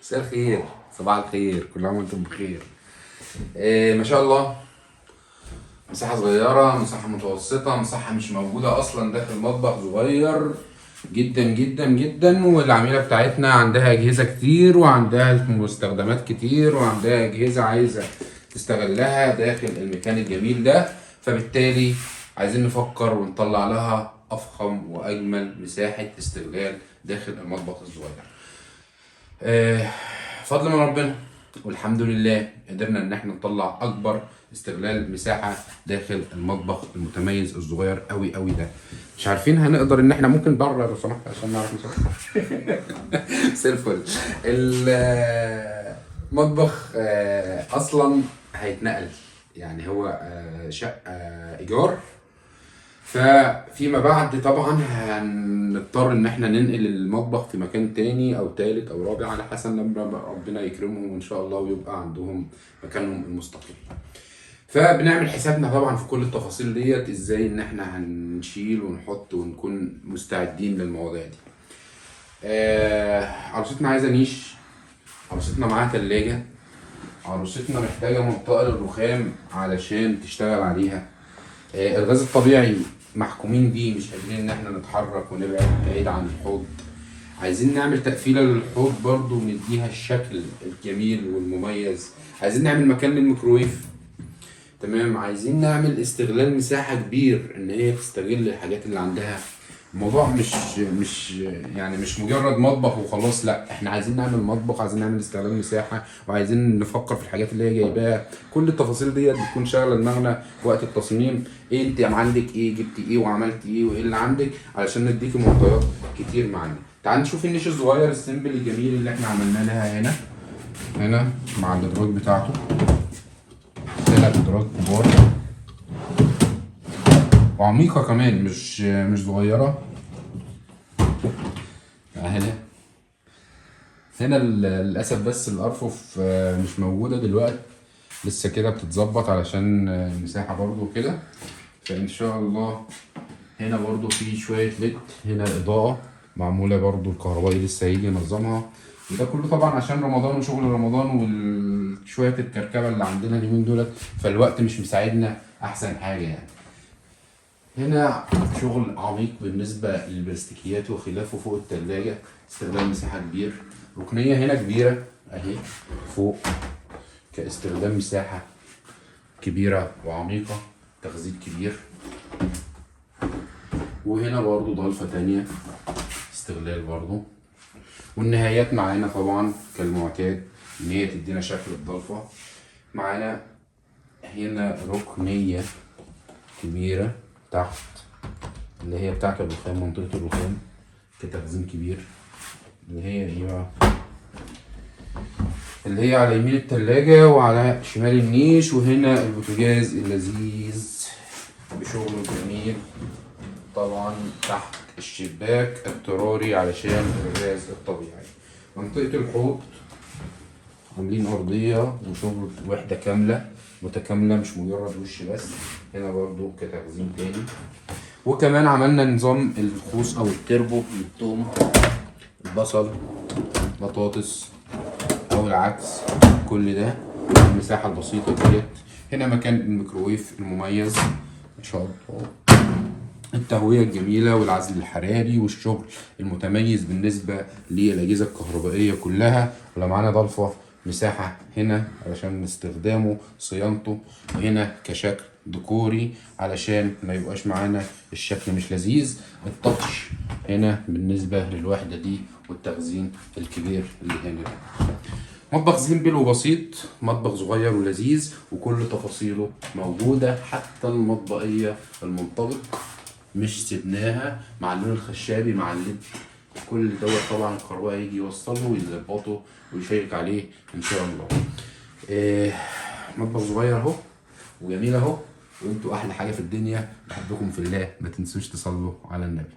مساء الخير، صباح الخير، كل عام وانتم بخير. ما شاء الله. مساحة صغيرة، مساحة متوسطة، مساحة مش موجودة أصلا داخل مطبخ صغير جدا جدا جدا. والعميلة بتاعتنا عندها أجهزة كتير وعندها مستخدمات كتير وعندها أجهزة عايزة تستغلها داخل المكان الجميل ده، فبالتالي عايزين نفكر ونطلع لها أفخم وأجمل مساحة استغلال داخل المطبخ الصغير. آه، فضل من ربنا والحمد لله قدرنا ان احنا نطلع اكبر استغلال مساحه داخل المطبخ المتميز الصغير قوي قوي ده. مش عارفين هنقدر ان احنا ممكن بره لو سمحت عشان نعرف نصور. مساء الفل. المطبخ اصلا هيتنقل، يعني هو شقه ايجار، ففيما بعد طبعا هنضطر ان احنا ننقل المطبخ في مكان تاني او تالت او رابع على حسب لما ربنا يكرمهم ان شاء الله ويبقى عندهم مكانهم المستقل. فبنعمل حسابنا طبعا في كل التفاصيل ديت، ازاي ان احنا هنشيل ونحط ونكون مستعدين للمواضيع دي. عروستنا عايزه نيش، عروستنا معاها تلاجة، عروستنا محتاجه منطقه للرخام علشان تشتغل عليها. الغاز الطبيعي محكومين بيه، مش قادرين ان احنا نتحرك ونبعد بعيد عن الحوض. عايزين نعمل تقفيله للحوض برضو ونديها الشكل الجميل والمميز. عايزين نعمل مكان للميكروويف، تمام. عايزين نعمل استغلال مساحه كبير ان هي تستغل الحاجات اللي عندها. الموضوع مش مجرد مطبخ وخلاص، لا، احنا عايزين نعمل مطبخ، عايزين نعمل استغلال مساحه، وعايزين نفكر في الحاجات اللي هي جايباها. كل التفاصيل ديت بتكون شاغله دماغنا وقت التصميم. ايه انت عندك ايه، جبتي ايه وعملتي ايه وايه اللي عندك، علشان نديكي معطيات كتير معانا. تعال نشوف النيش الصغير السيمبل الجميل اللي احنا عملنا لها هنا مع الادراج بتاعته. 3 ادراج كبار وعميقه كمان، مش صغيره. هنا للاسف بس الارفف مش موجوده دلوقتي، لسه كده بتتظبط علشان المساحه برضو كده. فان شاء الله هنا برضو في شويه ليد، هنا اضاءه معموله برضو الكهربائي لسه هيجي ينظمها. وده كله طبعا عشان رمضان وشغل رمضان وشويه الكركبه اللي عندنا اليومين دولت، فالوقت مش مساعدنا احسن حاجه يعني. هنا شغل عميق بالنسبة للبلاستيكيات وخلافه فوق التلاجة، استخدام مساحة كبير. ركنية هنا كبيرة اهي فوق كاستخدام مساحة كبيرة وعميقة، تخزين كبير. وهنا برضو ضلفة تانية استغلال برضو. والنهايات معانا طبعا كالمعتاد ان هي تدينا شكل الضلفة. معانا هنا ركنية كبيرة تحت اللي هي بتاعت الرخام، منطقة الرخام كتخزين كبير، اللي هي ايه بقى، اللي هي على يمين التلاجة وعلى شمال النيش. وهنا البوتاجاز اللذيذ بشغله جميل طبعا تحت الشباك اضطراري علشان الغاز الطبيعي. منطقة الحوض عاملين أرضية وشغل وحدة كاملة متكاملة، مش مجرد وش بس. هنا برضو كتخزين تاني. وكمان عملنا نظام الخوص أو التربو للثوم، البصل، بطاطس أو العكس، كل ده المساحة البسيطة ديت. هنا مكان الميكروويف المميز ما شاء الله، التهوية الجميلة والعزل الحراري والشغل المتميز بالنسبة للأجهزة الكهربائية كلها. ولو معانا ضلفة مساحة هنا علشان استخدامه صيانته، وهنا كشكل ديكوري علشان ما يبقاش معانا الشكل مش لذيذ. التاتش هنا بالنسبة للوحدة دي والتخزين الكبير اللي هنا. مطبخ سيمبل وبسيط، مطبخ صغير ولذيذ وكل تفاصيله موجودة، حتى المطبقية المنطبق مش سيبناها مع اللون الخشابي مع الليد. كل دوت طبعا الكهربائي هيجي يوصله ويظبطه ويشيك عليه ان شاء الله. مطبخ صغير اهو وجميل اهو، وانتوا احلى حاجه في الدنيا. بحبكم في الله، ما تنسوش تصلوا على النبي.